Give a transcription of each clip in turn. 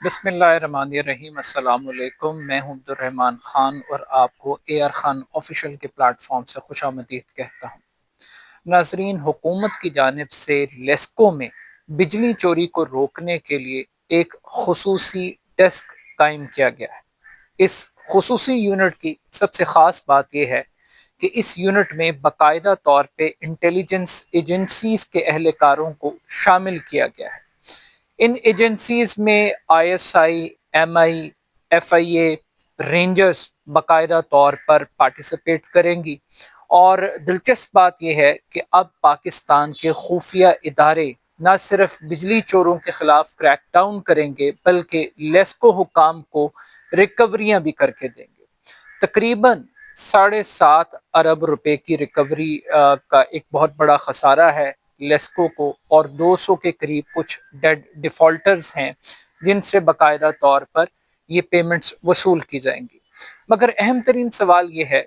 بسم اللہ الرحمن الرحیم۔ السلام علیکم، میں ہوں عبدالرحمن خان اور آپ کو اے آر خان آفیشیل کے پلیٹ فارم سے خوش آمدید کہتا ہوں۔ ناظرین، حکومت کی جانب سے لیسکو میں بجلی چوری کو روکنے کے لیے ایک خصوصی ڈیسک قائم کیا گیا ہے۔ اس خصوصی یونٹ کی سب سے خاص بات یہ ہے کہ اس یونٹ میں باقاعدہ طور پہ انٹیلیجنس ایجنسیز کے اہلکاروں کو شامل کیا گیا ہے۔ ان ایجنسیز میں I S I, M I, F I A, Rangers باقاعدہ طور پر پارٹیسپیٹ کریں گی، اور دلچسپ بات یہ ہے کہ اب پاکستان کے خفیہ ادارے نہ صرف بجلی چوروں کے خلاف کریک ڈاؤن کریں گے بلکہ لیسکو حکام کو ریکوریاں بھی کر کے دیں گے۔ تقریباً 7.5 ارب روپے کی ریکوری کا ایک بہت بڑا خسارہ ہے لیسکو کو، اور 200 کے قریب کچھ ڈیڈ ڈیفالٹرز ہیں جن سے باقاعدہ طور پر یہ پیمنٹس وصول کی جائیں گی۔ مگر اہم ترین سوال یہ ہے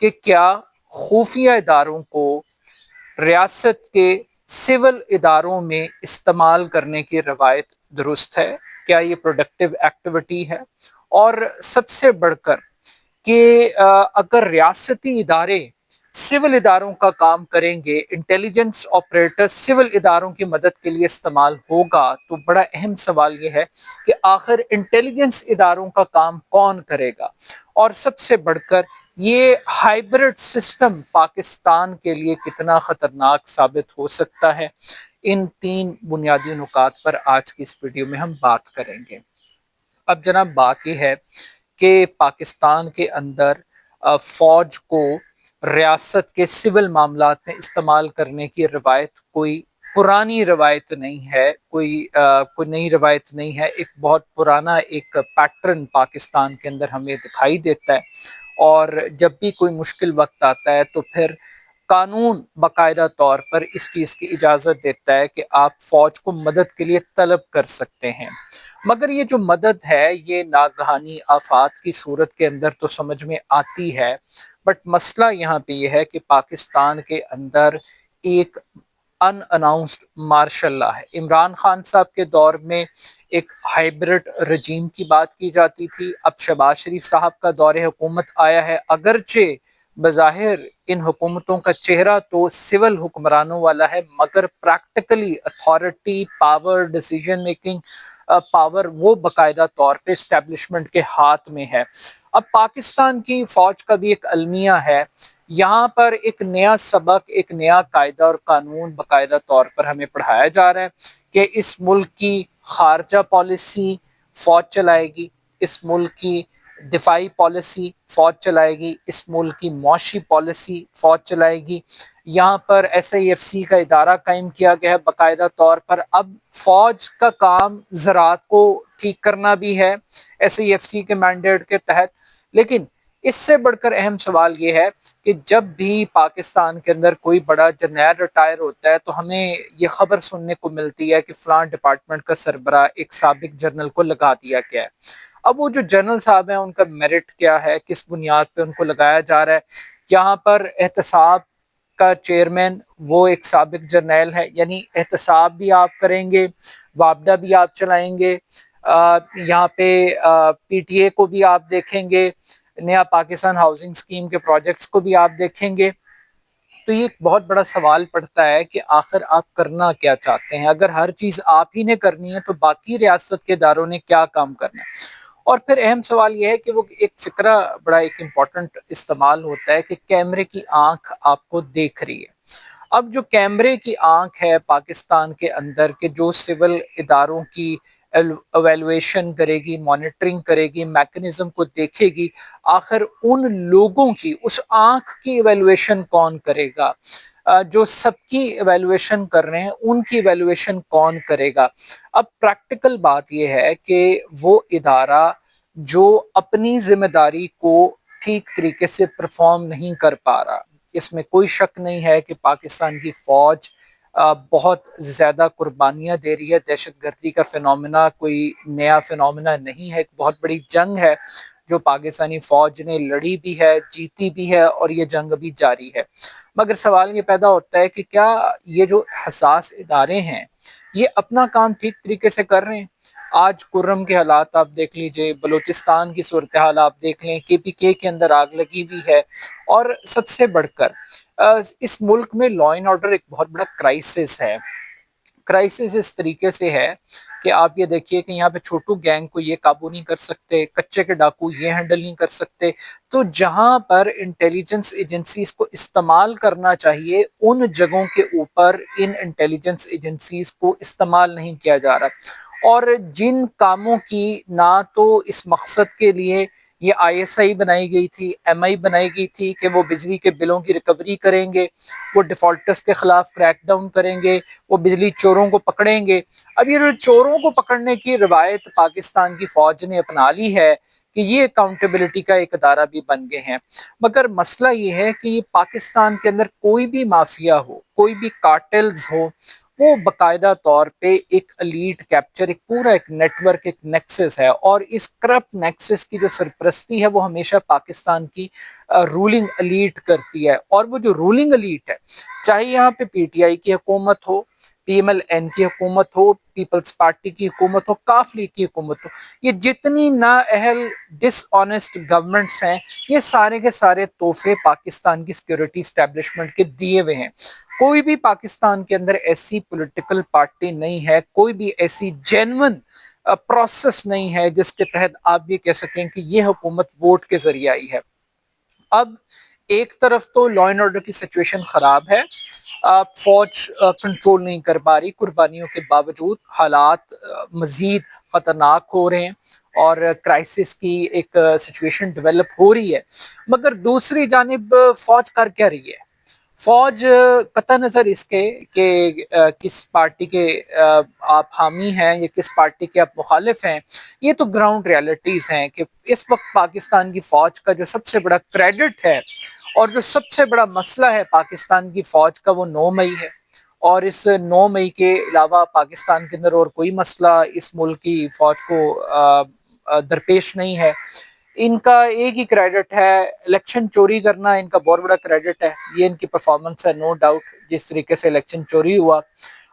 کہ کیا خفیہ اداروں کو ریاست کے سول اداروں میں استعمال کرنے کی روایت درست ہے؟ کیا یہ پروڈکٹیو ایکٹیویٹی ہے؟ اور سب سے بڑھ کر کہ اگر ریاستی ادارے سول اداروں کا کام کریں گے، انٹیلیجنس آپریٹر سول اداروں کی مدد کے لیے استعمال ہوگا، تو بڑا اہم سوال یہ ہے کہ آخر انٹیلیجنس اداروں کا کام کون کرے گا؟ اور سب سے بڑھ کر یہ ہائیبرڈ سسٹم پاکستان کے لیے کتنا خطرناک ثابت ہو سکتا ہے؟ ان 3 بنیادی نکات پر آج کی اس ویڈیو میں ہم بات کریں گے۔ اب جناب، بات یہ ہے کہ پاکستان کے اندر فوج کو ریاست کے سول معاملات میں استعمال کرنے کی روایت کوئی پرانی روایت نہیں ہے، کوئی نئی روایت نہیں ہے۔ ایک بہت پرانا ایک پیٹرن پاکستان کے اندر ہمیں دکھائی دیتا ہے، اور جب بھی کوئی مشکل وقت آتا ہے تو پھر قانون باقاعدہ طور پر اس چیز کی اجازت دیتا ہے کہ آپ فوج کو مدد کے لیے طلب کر سکتے ہیں۔ مگر یہ جو مدد ہے یہ ناگہانی آفات کی صورت کے اندر تو سمجھ میں آتی ہے، بٹ مسئلہ یہاں پہ یہ ہے کہ پاکستان کے اندر ایک ان اناؤنسڈ مارشل لا ہے۔ عمران خان صاحب کے دور میں ایک ہائیبرڈ رجیم کی بات کی جاتی تھی، اب شہباز شریف صاحب کا دور حکومت آیا ہے۔ اگرچہ بظاہر ان حکومتوں کا چہرہ تو سول حکمرانوں والا ہے، مگر practically authority, power, decision making power وہ باقاعدہ طور پہ اسٹیبلشمنٹ کے ہاتھ میں ہے۔ اب پاکستان کی فوج کا بھی ایک المیہ ہے، یہاں پر ایک نیا سبق، ایک نیا قاعدہ اور قانون باقاعدہ طور پر ہمیں پڑھایا جا رہا ہے کہ اس ملک کی خارجہ پالیسی فوج چلائے گی، اس ملک کی دفاعی پالیسی فوج چلائے گی، اس ملک کی معاشی پالیسی فوج چلائے گی۔ یہاں پر ایس آئی ایف سی کا ادارہ قائم کیا گیا ہے باقاعدہ طور پر۔ اب فوج کا کام زراعت کو ٹھیک کرنا بھی ہے ایس آئی ایف سی کے مینڈیٹ کے تحت، لیکن اس سے بڑھ کر اہم سوال یہ ہے کہ جب بھی پاکستان کے اندر کوئی بڑا جرنیل ریٹائر ہوتا ہے تو ہمیں یہ خبر سننے کو ملتی ہے کہ فلاں ڈپارٹمنٹ کا سربراہ ایک سابق جنرل کو لگا دیا گیا ہے۔ اب وہ جو جنرل صاحب ہیں ان کا میرٹ کیا ہے، کس بنیاد پہ ان کو لگایا جا رہا ہے؟ یہاں پر احتساب کا چیئرمین وہ ایک سابق جرنیل ہے، یعنی احتساب بھی آپ کریں گے، وابڈا بھی آپ چلائیں گے، یہاں پہ پی ٹی اے کو بھی آپ دیکھیں گے، نیا پاکستان ہاؤسنگ اسکیم کے پروجیکٹس کو بھی آپ دیکھیں گے۔ تو یہ ایک بہت بڑا سوال پڑتا ہے کہ آخر آپ کرنا کیا چاہتے ہیں؟ اگر ہر چیز آپ ہی نے کرنی ہے تو باقی ریاست کے اداروں نے کیا کام کرنا ہے؟ اور پھر اہم سوال یہ ہے کہ وہ ایک فکرہ بڑا ایک امپورٹنٹ استعمال ہوتا ہے کہ کیمرے کی آنکھ آپ کو دیکھ رہی ہے۔ اب جو کیمرے کی آنکھ ہے پاکستان کے اندر کہ جو سول اداروں کی ایویلویشن کرے گی، مانیٹرنگ کرے گی، میکنزم کو دیکھے گی، آخر ان لوگوں کی اس آنکھ کی ایویلویشن کون کرے گا؟ جو سب کی ایویلویشن کر رہے ہیں ان کی ایویلویشن کون کرے گا؟ اب پریکٹیکل بات یہ ہے کہ وہ ادارہ جو اپنی ذمہ داری کو ٹھیک طریقے سے پرفارم نہیں کر پا رہا، اس میں کوئی شک نہیں ہے کہ پاکستان کی فوج بہت زیادہ قربانیاں دے رہی ہے۔ دہشت گردی کا فنومنا کوئی نیا فنومنا نہیں ہے، ایک بہت بڑی جنگ ہے جو پاکستانی فوج نے لڑی بھی ہے، جیتی بھی ہے، اور یہ جنگ ابھی جاری ہے۔ مگر سوال یہ پیدا ہوتا ہے کہ کیا یہ جو حساس ادارے ہیں، یہ اپنا کام ٹھیک طریقے سے کر رہے ہیں؟ آج کرم کے حالات آپ دیکھ لیجئے، بلوچستان کی صورتحال آپ دیکھ لیں، KPK کے اندر آگ لگی ہوئی ہے، اور سب سے بڑھ کر اس ملک میں لا اینڈ آرڈر ایک بہت بڑا کرائسس ہے۔ کرائسس اس طریقے سے ہے کہ آپ یہ دیکھیے کہ یہاں پہ چھوٹو گینگ کو یہ قابو نہیں کر سکتے، کچے کے ڈاکو یہ ہینڈل نہیں کر سکتے، تو جہاں پر انٹیلیجنس ایجنسیز کو استعمال کرنا چاہیے ان جگہوں کے اوپر ان انٹیلیجنس ایجنسیز کو استعمال نہیں کیا جا رہا، اور جن کاموں کی نہ تو اس مقصد کے لیے یہ ISI بنائی گئی تھی، MI بنائی گئی تھی کہ وہ بجلی کے بلوں کی ریکوری کریں گے، وہ ڈیفالٹرز کے خلاف کریک ڈاؤن کریں گے، وہ بجلی چوروں کو پکڑیں گے۔ اب یہ جو چوروں کو پکڑنے کی روایت پاکستان کی فوج نے اپنا لی ہے کہ یہ اکاؤنٹیبلٹی کا ایک ادارہ بھی بن گئے ہیں، مگر مسئلہ یہ ہے کہ یہ پاکستان کے اندر کوئی بھی مافیا ہو، کوئی بھی کارٹلز ہو، وہ باقاعدہ طور پہ ایک ایلیٹ کیپچر، ایک پورا ایک نیٹ ورک، ایک نیکسس ہے، اور اس کرپٹ نیکسس کی جو سرپرستی ہے وہ ہمیشہ پاکستان کی رولنگ ایلیٹ کرتی ہے، اور وہ جو رولنگ ایلیٹ ہے، چاہے یہاں پہ PTI کی حکومت ہو، PMLN کی حکومت ہو، پیپلز پارٹی کی حکومت ہو، کاف لیگ کی حکومت ہو، یہ جتنی نااہل ڈس آنےسٹ گورنمنٹس ہیں، یہ سارے کے سارے تحفے پاکستان کی سیکیورٹی اسٹیبلشمنٹ کے دیے ہوئے ہیں۔ کوئی بھی پاکستان کے اندر ایسی پولیٹیکل پارٹی نہیں ہے، کوئی بھی ایسی جینون پروسیس نہیں ہے جس کے تحت آپ یہ کہہ سکیں کہ یہ حکومت ووٹ کے ذریعے آئی ہے۔ اب ایک طرف تو لا اینڈ آرڈر کی سچویشن خراب ہے، فوج کنٹرول نہیں کر پا رہی، قربانیوں کے باوجود حالات مزید خطرناک ہو رہے ہیں اور کرائسس کی ایک سچویشن ڈیولپ ہو رہی ہے، مگر دوسری جانب فوج کر کیا رہی ہے؟ فوج قطع نظر اس کے کہ کس پارٹی کے آپ حامی ہیں یا کس پارٹی کے آپ مخالف ہیں، یہ تو گراؤنڈ ریالٹیز ہیں کہ اس وقت پاکستان کی فوج کا جو سب سے بڑا کریڈٹ ہے اور جو سب سے بڑا مسئلہ ہے پاکستان کی فوج کا، وہ 9 مئی ہے، اور اس 9 مئی کے علاوہ پاکستان کے اندر اور کوئی مسئلہ اس ملک کی فوج کو درپیش نہیں ہے۔ ان کا ایک ہی کریڈٹ ہے، الیکشن چوری کرنا ان کا بہت بڑا کریڈٹ ہے، یہ ان کی پرفارمنس ہے، نو ڈاؤٹ، جس طریقے سے الیکشن چوری ہوا،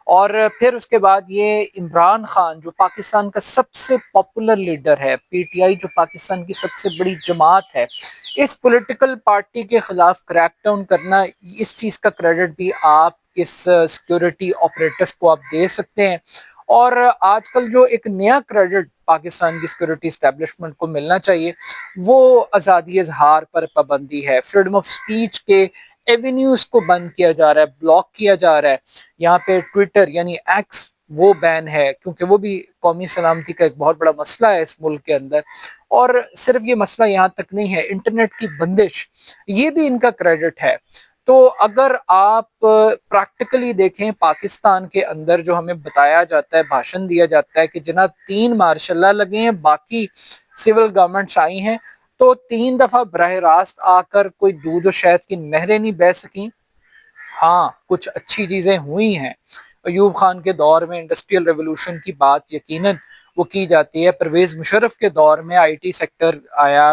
اور پھر اس کے بعد یہ عمران خان جو پاکستان کا سب سے پاپولر لیڈر ہے، PTI جو پاکستان کی سب سے بڑی جماعت ہے، اس پولیٹیکل پارٹی کے خلاف کریک ڈاؤن کرنا، اس چیز کا کریڈٹ بھی آپ اس سیکیورٹی آپریٹرز کو آپ دے سکتے ہیں۔ اور آج کل جو ایک نیا کریڈٹ پاکستان کی سیکیورٹی اسٹیبلشمنٹ کو ملنا چاہیے، وہ آزادی اظہار پر پابندی ہے، فریڈم آف سپیچ کے ایونیوز کو بند کیا جا رہا ہے، بلاک کیا جا رہا ہے۔ یہاں پہ ٹویٹر یعنی ایکس وہ بین ہے، کیونکہ وہ بھی قومی سلامتی کا ایک بہت بڑا مسئلہ ہے اس ملک کے اندر، اور صرف یہ مسئلہ یہاں تک نہیں ہے، انٹرنیٹ کی بندش یہ بھی ان کا کریڈٹ ہے۔ تو اگر آپ پریکٹیکلی دیکھیں پاکستان کے اندر جو ہمیں بتایا جاتا ہے، بھاشن دیا جاتا ہے کہ جناب 3 مارشل لا لگے ہیں، باقی سول گورنمنٹس آئی ہیں، تو 3 دفعہ براہ راست آ کر کوئی دودھ و شہد کی نہریں نہیں بہہ سکیں۔ ہاں کچھ اچھی چیزیں ہوئی ہیں، ایوب خان کے دور میں انڈسٹریل ریولوشن کی بات یقیناً وہ کی جاتی ہے، پرویز مشرف کے دور میں IT سیکٹر آیا،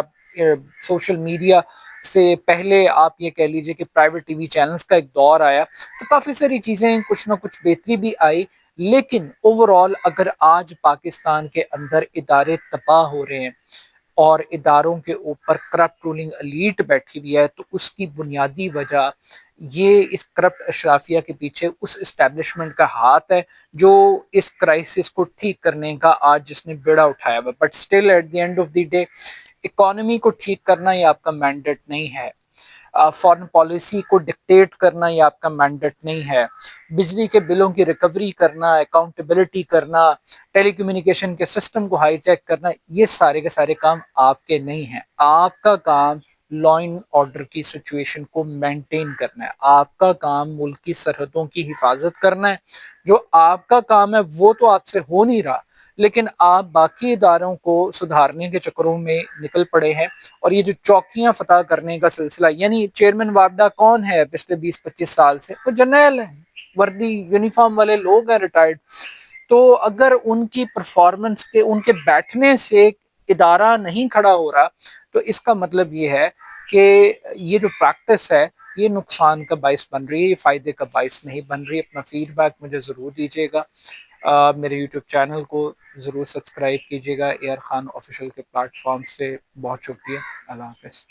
سوشل میڈیا سے پہلے آپ یہ کہہ لیجئے کہ پرائیویٹ TV چینلز کا ایک دور آیا، تو کافی ساری چیزیں کچھ نہ کچھ بہتری بھی آئی، لیکن اوورآل اگر آج پاکستان کے اندر ادارے تباہ ہو رہے ہیں اور اداروں کے اوپر کرپٹ رولنگ ایلیٹ بیٹھی ہوئی ہے، تو اس کی بنیادی وجہ یہ اس کرپٹ اشرافیہ کے پیچھے اس اسٹیبلشمنٹ کا ہاتھ ہے جو اس کرائسس کو ٹھیک کرنے کا آج جس نے بیڑا اٹھایا ہوا، but still at the end of the day economy کو ٹھیک کرنا یہ آپ کا مینڈیٹ نہیں ہے، فارن پالیسی کو ڈکٹیٹ کرنا یہ آپ کا مینڈیٹ نہیں ہے، بجلی کے بلوں کی ریکوری کرنا، اکاؤنٹیبلٹی کرنا، ٹیلی کمیونیکیشن کے سسٹم کو ہائی جیک کرنا، یہ سارے کے سارے کام آپ کے نہیں ہیں۔ آپ کا کام لا اینڈ آرڈر کی سچویشن کو مینٹین کرنا ہے، آپ کا کام ملک کی سرحدوں کی حفاظت کرنا ہے، جو آپ کا کام ہے وہ تو آپ سے ہو نہیں رہا، لیکن آپ باقی اداروں کو سدھارنے کے چکروں میں نکل پڑے ہیں، اور یہ جو چوکیاں فتح کرنے کا سلسلہ، یعنی چیئرمین وابڈا کون ہے پچھلے 20-25 سال سے؟ وہ جرنیل ہیں، وردی یونیفارم والے لوگ ہیں، ریٹائرڈ۔ تو اگر ان کی پرفارمنس کے، ان کے بیٹھنے سے ادارہ نہیں کھڑا ہو رہا، تو اس کا مطلب یہ ہے کہ یہ جو پریکٹس ہے یہ نقصان کا باعث بن رہی ہے، یہ فائدے کا باعث نہیں بن رہی۔ اپنا فیڈ بیک مجھے ضرور دیجیے گا۔ میرے یوٹیوب چینل کو ضرور سبسکرائب کیجیے گا، اے آر خان آفیشیل کے پلیٹ فارم سے. بہت شکریہ، اللہ حافظ.